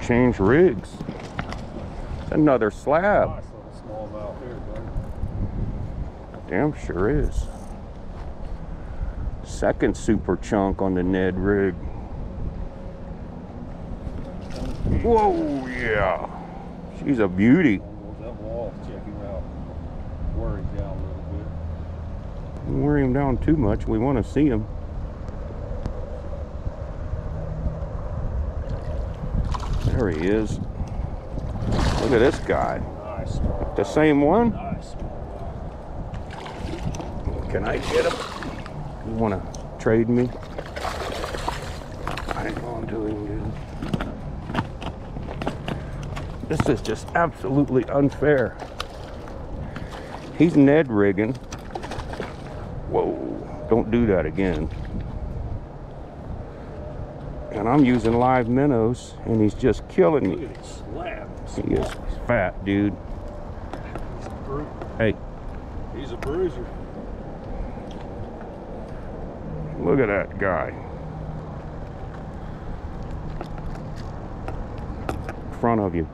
change rigs. Another slab. Nice little smallmouth here, buddy. Damn sure is. Second super chunk on the Ned rig. Whoa, yeah. She's a beauty. That wall, check him out. Worry him down a little bit. Don't worry him down too much. We want to see him. There he is. Look at this guy. Nice. The same one? Nice. Can I get him? You want to trade me? I ain't gonna do him, dude. This is just absolutely unfair. He's Ned rigging. Whoa, don't do that again. And I'm using live minnows, and he's just killing me. Look at these slabs. He is fat, dude. Hey, He's a bruiser. look at that guy. In front of you.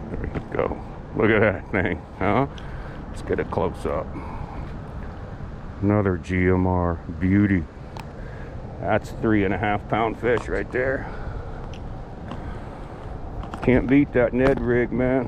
There you go. Look at that thing, huh? Let's get a close up. Another GMR beauty. That's 3.5 pound fish right there. Can't beat that Ned rig, man.